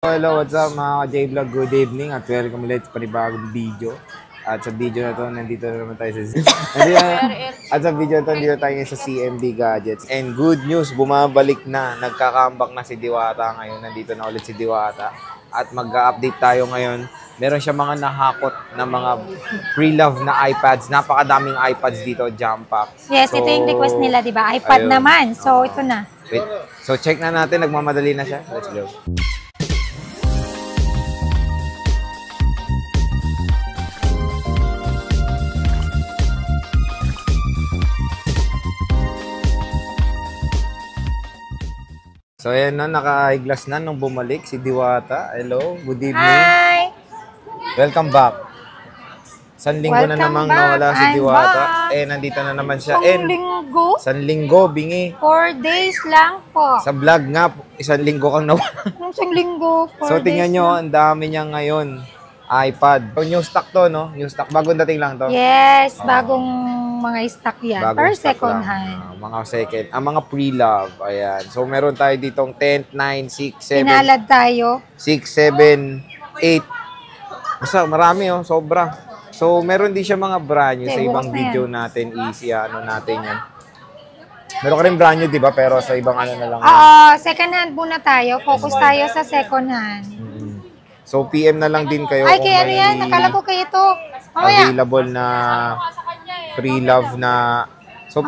Hello, what's up mga ka-J-Vlog? Good evening at welcome ulit sa panibagong video. At sa video na to, nandito na naman tayo sa video na to, nandito tayo sa CMB Gadgets. And good news, bumabalik na. Nagka-comeback na si Diwata ngayon. Nandito na ulit si Diwata. At mag-update tayo ngayon. Meron siya mga nahakot na mga pre-love na iPads. Napakadaming iPads dito, jump pack. Yes, so, ito yung request nila, di ba? iPad ayun. Naman. So, ito na. Wait. So, check na natin. Nagmamadali na siya. Let's go. So, ayan na, naka-eyeglass na nung bumalik si Diwata. Hello, good evening. Hi! Welcome back. San linggo na namang nawala si Diwata. Nandito na naman siya. Linggo? San linggo, bingi. 4 days lang po. Sa vlog nga, isang linggo kang nawala. Isang linggo, 4 days. So, tingnan nyo, ang dami niya ngayon. iPad. So, new stock to, no? New stock. Bagong dating lang to. Yes, bagong mga stock yan. Per second hand. Mga second. Mga pre-love. Ayan. So, meron tayo ditong 10, 9, 6, 7. Pinalad tayo. 6, 7, 8. Basta marami, oh. Sobra. So, meron din siya mga brand new sa ibang video natin. Easy, ano natin yan. Meron ka rin brand new, di ba? Pero sa ibang ano na lang. Second hand muna tayo. Focus tayo sa second hand. So, PM na lang din kayo. Ay, kaya ano yan? Nakala ko kayo ito. Available na pre-love na. So,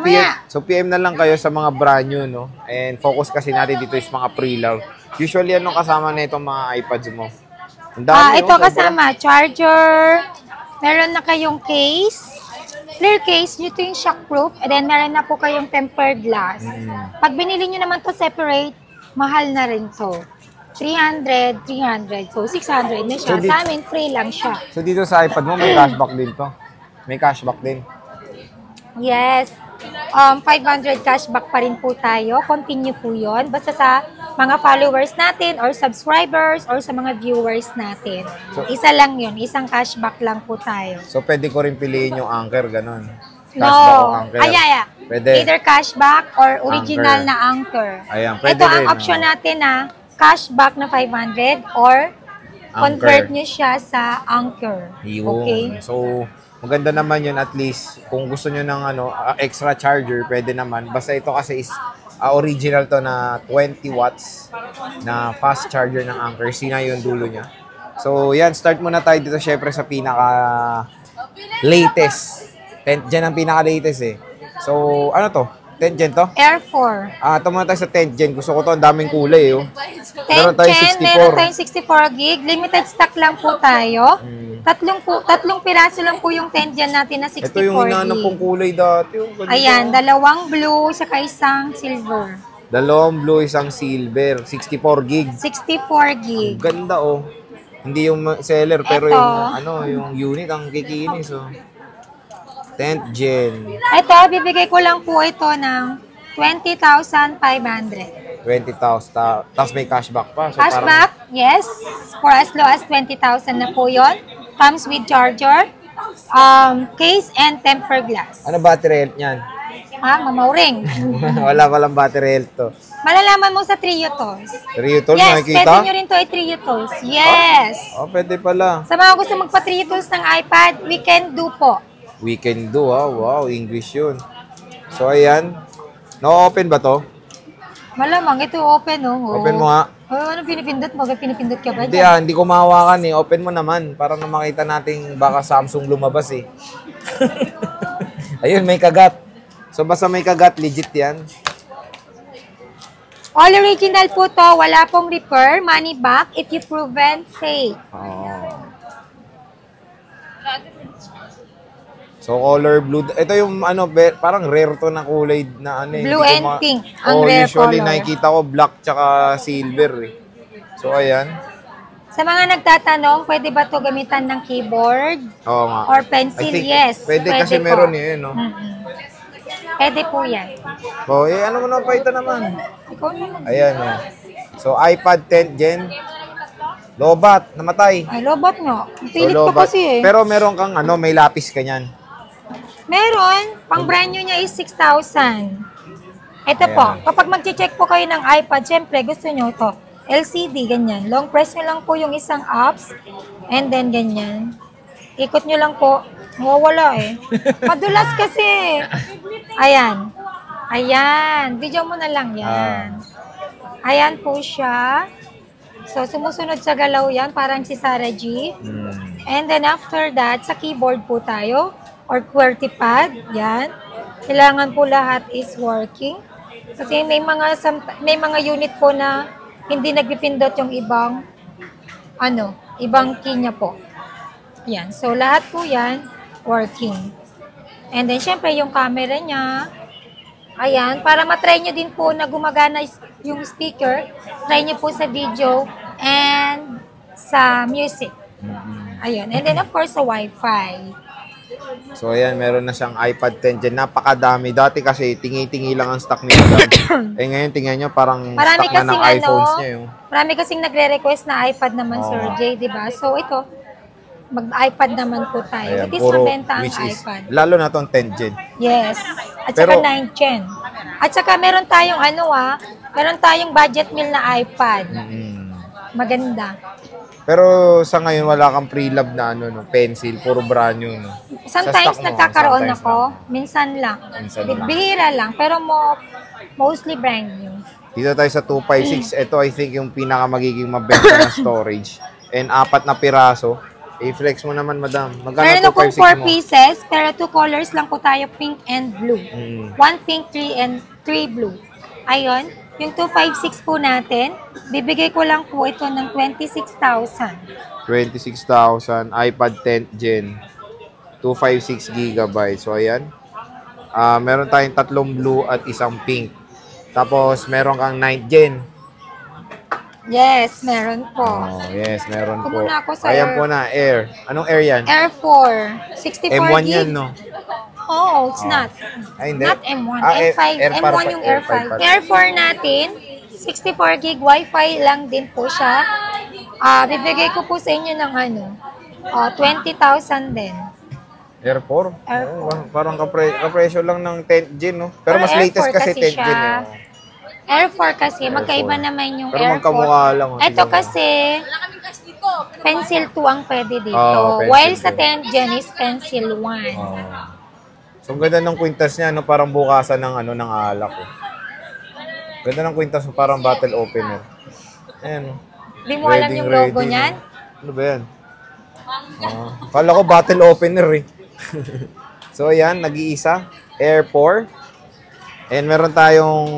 PM na lang kayo sa mga brand new, no? And focus kasi natin dito is mga pre-love. Usually, anong kasama na itong mga iPads mo? Ito kasama, charger. Meron na kayong case. Clear case, ito yung shockproof. And then, meron na po kayong tempered glass. Pag binili nyo naman to separate, mahal na rin to. 300, 300. So, 600 na siya. Sa amin, free lang siya. So, dito sa iPad mo, may cashback din to? May cashback din? Yes. 500 cashback pa rin po tayo. Continue po yun. Basta sa mga followers natin or subscribers or sa mga viewers natin. So, isa lang yun. Isang cashback lang po tayo. So, pwede ko rin piliin yung Anchor, ganun? Cashback o Anchor? Pwede. Either cashback or original na Anchor. Ayan, pwede ito rin, ang option natin na cashback na 500 or convert nyo siya sa Anchor. Okay? So, maganda naman yun at least. Kung gusto nyo ng extra charger, pwede naman. Basta ito kasi is original to na 20 watts na fast charger ng Anchor. Sina yung dulo niya. So, yan. Start muna tayo dito syempre sa pinaka-latest. 10th gen ang pinaka-latest eh. So, ano to? 10th gen to? Air 4. Ito muna tayo sa 10th gen. Gusto ko to. Ang daming kulay eh. 10th gen, meron tayong 64 gig. Limited stock lang po tayo. Tatlong piraso lang po yung 10th gen natin na 64 gig. Ito yung hinanap pong kulay dati. Ayan, dalawang blue, saka isang silver. Dalawang blue, isang silver. 64 gig. 64 gig. Ganda oh. Hindi yung seller, pero yung unit ang kikinis oh. 10th gen. Ito, bibigay ko lang po ito ng 20,500. 20,000. Tapos may cashback pa. So cashback, yes. For as low as 20,000 na po yun. Comes with charger, case, and tempered glass. Ano battery health niyan? Mamauring. Wala palang battery health to. Malalaman mo sa Trio Tools. Trio Tools, yes, nakikita? Yes, pwede nyo rin to ay Trio Tools. Yes. Pwede pala. Sa mga gusto magpa-Trio Tools ng iPad, we can do po. We can do, wow, English yun. So, ayan. No-open ba to? Malamang, ito open, oh. Open mo nga. Ano pinipindot mo? Pinipindot ka ba? Hindi ko mahawakan eh. Open mo naman para na makita natin baka Samsung lumabas eh. Ayun, may kagat. So, basta may kagat, legit yan. All original po to. Wala pong repair, money back if you proven fake. So, color blue. Ito yung parang rare to na kulay na blue and pink. Ang rare usually color. nakikita ko black tsaka silver eh. So, ayan. Sa mga nagtatanong, pwede ba to gamitan ng keyboard? Oo nga. Or pencil? Yes. Pwede kasi po. Meron yun, no? Pwede po yan. Ano mo na pa ito naman? Ikaw naman. Ayan, oh. So, iPad 10th gen. Lobat, namatay. Ay, lobat nga. Pilit ko kasi eh. Pero meron kang may lapis ka niyan. Meron. Pang brand new niya is 6,000. Ito po. Kapag mag-check po kayo ng iPad, syempre gusto nyo ito. LCD, ganyan. Long press nyo lang po yung isang apps, and then ganyan. Ikot nyo lang po. Mawawala eh. Madulas kasi. Ayan. Ayan. Video mo na lang yan. Ayan po siya. So, sumusunod sa galaw yan, parang si Sarah G. And then after that, sa keyboard po tayo, or QWERTY pad, yan. Kailangan po lahat is working. Kasi may mga unit po na hindi nagpipindot yung ibang key niya po. Yan. So, lahat po yan, working. And then, syempre, yung camera niya, ayan, para matry nyo din po na gumagana yung speaker, try nyo po sa video and sa music. Ayun. And then, of course, sa Wi-Fi. So, ayan, meron na siyang iPad 10 dyan. Napakadami. Dati kasi, tingi-tingi lang ang stock nila. Ngayon, tingnan nyo, parang Marami stock na ng iPhones niya. Marami kasing nagre-request na iPad naman, Sir Jay, di ba? So, ito, mag-iPad naman po tayo. Ayan, It is mabenta ang iPad. Lalo na itong 10 Gen. Yes. At Pero, saka 9 Gen. At saka meron tayong meron tayong budget meal na iPad. Maganda. Pero sa ngayon, wala kang pre-lab na pencil. Puro brand new. No? Sometimes nagkakaroon ako. Minsan lang. Bihira lang. Pero mostly brand new. Dito tayo sa 256. Ito, I think, yung pinaka magiging mabenta na storage. And 4 na piraso. I-flex mo naman, madam. Magkano Meron akong 256 4 pieces, pero 2 colors lang po tayo, pink and blue. 1 pink, 3 blue. Ayun, yung 256 po natin, bibigay ko lang po ito ng 26,000. 26,000, iPad 10 Gen, 256 GB. So, ayan. Meron tayong 3 blue at 1 pink. Tapos, meron kang 9 Gen. Yes, meron po. Oh, yes, meron po. Kumuna ako sa Ayan po na, Air. Anong Air yan? Air 4, 64 M1 gig. yan, no? Oh, it's not. Ay, hindi. Not M1. Air M5. M1 yung Air 5. Air 4 natin, 64 gig Wi-Fi lang din po siya. Bibigay ko po sa inyo ng 20,000 din. Air 4? Air 4. Parang kapresyo lang ng 10 Gen, no? Pero mas Air latest 4 kasi 10 siya. Gen, eh. Air 4 kasi, Air magkaiba 4. naman yung Pero Air 4. magkamukha lang. Ito kasi, pencil 2 ang pwede dito. Pencil While sa 2. 10 Gen is pencil 1. So, ang ganda ng kwintas niya, no? Parang bukasan ng alak. Oh. Ganda ng kwintas, parang bottle opener. Ayan. Di mo alam yung logo niyan? Ano ba yan? Kala ko bottle opener eh. So, ayan, nag-iisa. Air 4. And meron tayong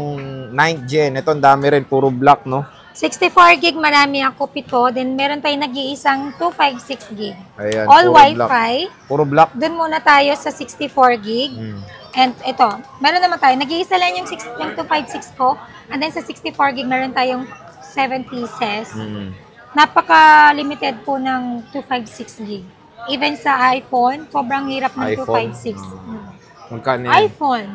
9th Gen. Ito, ang dami rin. Puro black, no? 64 gig, marami ako pito. Then, meron tayong nag-iisang 256 gig. Ayan, all puro Wi-Fi. Black. Puro black. Doon muna tayo sa 64 gig. And ito, meron naman tayo. Nag-iisa lang yung 256 ko. And then sa 64 gig, meron tayong 7 pieces. Napaka-limited po ng 256 gig. Even sa iPhone, sobrang hirap ng 256. Magkano yan? iPhone.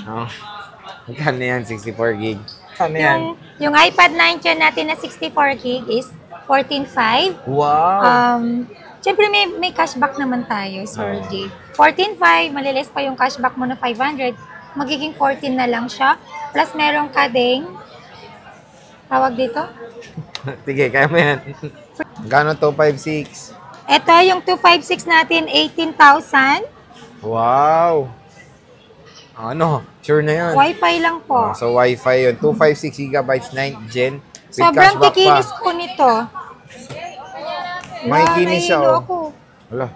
Magkano yan? 64 gig. Ano yan? Yung iPad 9 Gen natin na 64 gig is 14.5. Wow! Siyempre may cashback naman tayo, Sir J. 14.5, malilis pa yung cashback mo na 500. Magiging 14 na lang siya. Plus meron ka ding, tawag dito? Sige, kaya mo yan. Gano 256? Ito, yung 256 natin, 18,000. Wow! Ano? Sure na yan. Wi-Fi lang po. So, Wi-Fi yun. 256 GB, 9th Gen. With Sobrang cashback kikinis pa. po nito. May kinis siya, nahihilo oh. ako. Wala.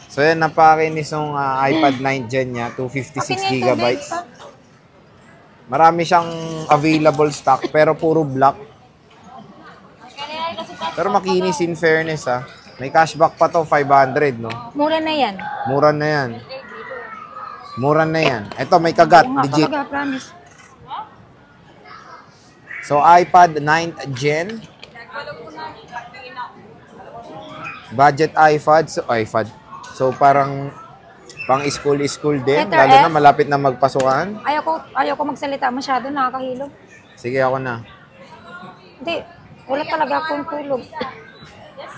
So, yan, napakinis yung iPad 9th Gen niya. 256 Akin yung GB. tubig, pa. Marami siyang available stock, pero puro black. Pero makinis in fairness, ha. May cashback pa to, 500, no? Mura na yan. Mura na yan. Mura na yan. Ito, may kagat. Oo nga, Legit. talaga, promise. So, iPad 9th Gen. Budget iPad. So, parang pang school din. Letter Lalo F. na malapit na magpasukan. Ayoko magsalita masyado, nakakahilo. Sige, ako na. Hindi, wala talaga akong tulog.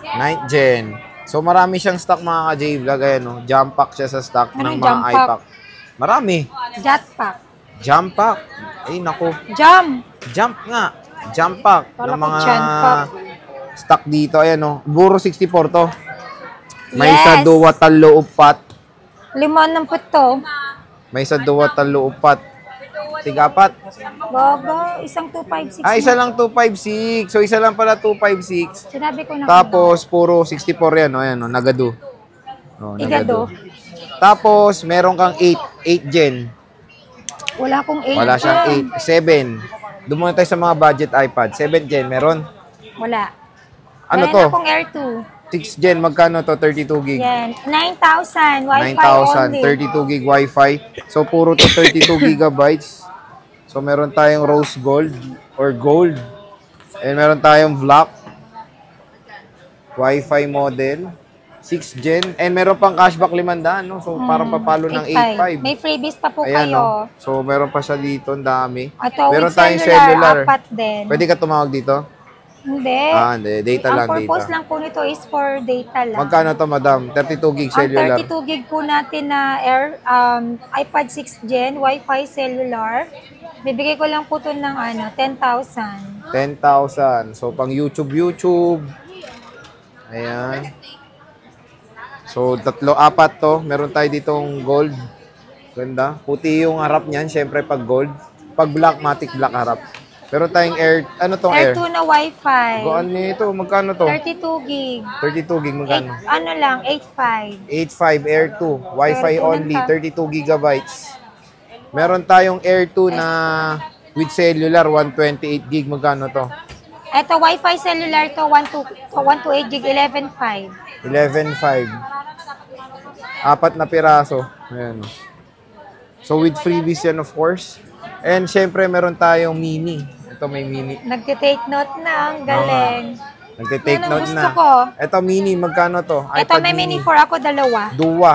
9th Gen. So, marami siyang stock mga ka-J-Vlog. Ayan, no? Jump pack siya sa stock Ano ng yung mga jump pack? iPack. Marami. Jetpack. Jump pack. Ay, naku. Jump. Jump nga. Jump pack Wala ng mga ko jump pack. stock dito. Ayan, no? Buro 64 to. May Yes. sa duwa talo upat. 5 po to. May sa duwa talo upat. Tigapat. Baba, isang 256. Ah, isa lang 256. So, isa lang pala 256. Sinabi ko na. Tapos, puro 64 yan. O, ayan, no? Nagado. O, Igado. Tapos, meron kang 8 gen. Wala akong 8. Wala siyang 8. 7. Doon muna tayo sa mga budget iPad. 7 gen, meron? Wala. Ano Meron to? akong Air 2. 6 gen, magkano to? 32 gig. Yan. 9,000. Wi-Fi 9,000, only. 32 gig Wi-Fi. So, puro to 32 gigabytes. So, meron tayong rose gold or gold. And meron tayong black Wi-Fi model. 6 gen. And meron pang cashback 500, no? So, parang papalo ng 8,500. May freebies pa po Ayan, kayo. no? So, meron pa siya dito. Ang dami. Ito, Meron with tayong cellular, apat din. Pwede ka tumawag dito? Hindi. Hindi. Data lang, Ang purpose data. lang po nito is for data lang. Magkano to, madam? 32 gig cellular. Ang 32 gig po natin na iPad 6 Gen, Wi-Fi cellular. Bibigay ko lang po ito ng 10,000. 10,000. So, pang YouTube. Ayan. So, 4 to. Meron tayo ditong gold. Ganda. Puti yung harap niyan. Siyempre, pag gold. Pag black, matic black harap. Meron tayong air. Ano tong Air air? 2 na Wi-Fi. Gaan nito. Magkano to? 32 gig. 32 gig. Magkano? Ano lang, 8.5. 8.5 Air 2. Wi-Fi Air 2 only. lang 32 gigabytes. Meron tayong Air 2 na with cellular. 128 gig. Magkano to? Ito, Wi-Fi cellular to 128 gig, 11.5. 11.5. 4 na piraso. Ayan. So, with freebies yan, of course. And, syempre, meron tayong mini. Ito, may mini. Nagtitake note na, ang galing. Nagtitake Yan ang note gusto na. ko. Ito, mini. Magkano to? Ito, may mini 4 ako, dalawa. Duwa.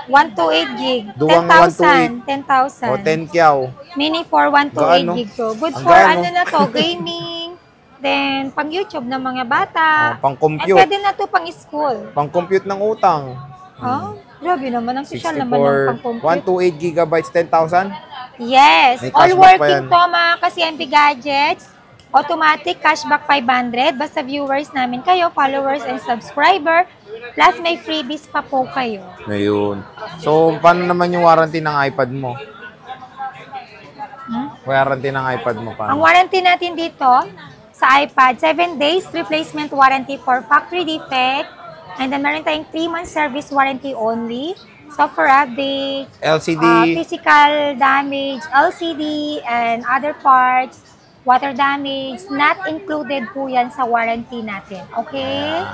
128 gig. Duwang 10,000. 128. O, 10,000. 10 kyaw. Mini 4, 128 Gaano? gig to. Good Ang for gaano? to, gaming. Then, pang YouTube ng mga bata. O, pang And compute. pwede na to pang school. Pang compute ng utang. Oh, grabe naman. Ang social naman ng 64. pang compute. 128 gigabytes, 10,000. Yes. May All cashback pa working yan. to mga ka-CMB gadgets. Automatic cashback 500. Basta viewers namin kayo, followers and subscriber. Plus may freebies pa po kayo. Ayun. So, paano naman yung warranty ng iPad mo? Warranty ng iPad mo pa. Ang warranty natin dito sa iPad, 7 days replacement warranty for factory defect. And then meron tayong 3 months service warranty only. Software update, LCD. physical damage, LCD, and other parts, water damage, not included po yan sa warranty natin. Okay?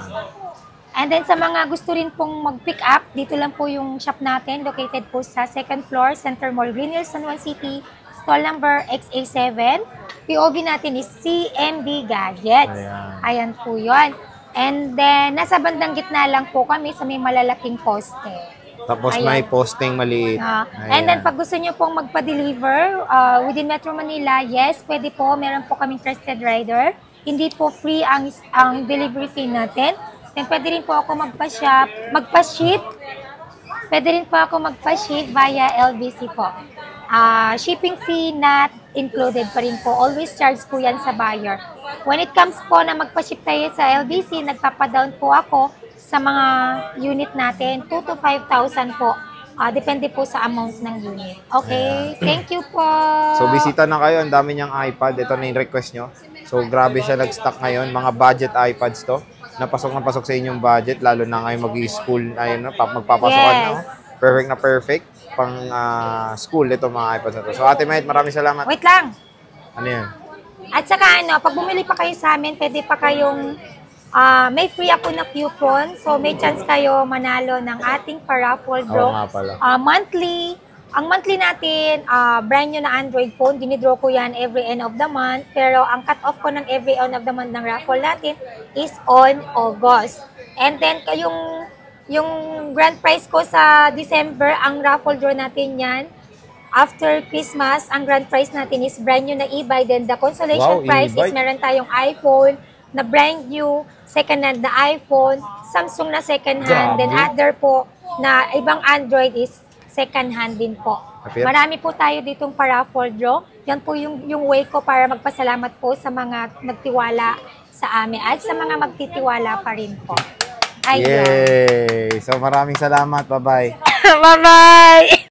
And then sa mga gusto rin pong mag-pick up, dito lang po yung shop natin, located po sa 2nd floor, Center Mall, Green Hills, San Juan City, stall number XA7. POV natin is CMB Gadgets. Ayan po yun. And then, nasa bandang gitna lang po kami sa may malalaking poste. Tapos Ayan. may posting maliit. And then, pag gusto nyo pong magpa-deliver within Metro Manila, yes, pwede po. Meron po kaming trusted rider. Hindi po free ang delivery fee natin. Then, pwede rin po ako magpa-ship. Pwede rin po ako magpa-ship via LBC po. Shipping fee not included pa rin po. Always charge po yan sa buyer. When it comes po na magpa-ship tayo sa LBC, nagpapadown po ako sa mga unit natin, 2,000 to 5,000 po. Depende po sa amount ng unit. Okay? Thank you po. So, bisita na kayo. Ang dami niyang iPad. Ito na yung request nyo. So, grabe siya nag-stock ngayon. Mga budget iPads to. Napasok na pasok sa inyong budget. Lalo na ngayon mag-school. Ayun, magpapasokan na. Perfect na perfect. Pang school. Ito mga iPads na to. So, Ate Mahet, maraming salamat. Wait lang. Ano yan? At saka pag bumili pa kayo sa amin, pwede pa kayong may free ako na coupon. So, may chance kayo manalo ng ating paraffle draw. Oo nga pala. Monthly. Ang monthly natin, brand new na Android phone. Dinidraw ko yan every end of the month. Pero ang cut-off ko ng every end of the month ng raffle natin is on August. And then, yung grand prize ko sa December, ang raffle draw natin yan. After Christmas, ang grand prize natin is brand new na e-buy. Then the consolation prize is meron tayong iPhone na brand new, second hand na iPhone, Samsung na second hand, then other po na ibang Android is second hand din po. Appear? Marami po tayo ditong paraffle draw. Yan po yung way ko para magpasalamat po sa mga nagtiwala sa amin at sa mga magtitiwala pa rin po. Ayun. Yay! So maraming salamat. Bye-bye. Bye-bye!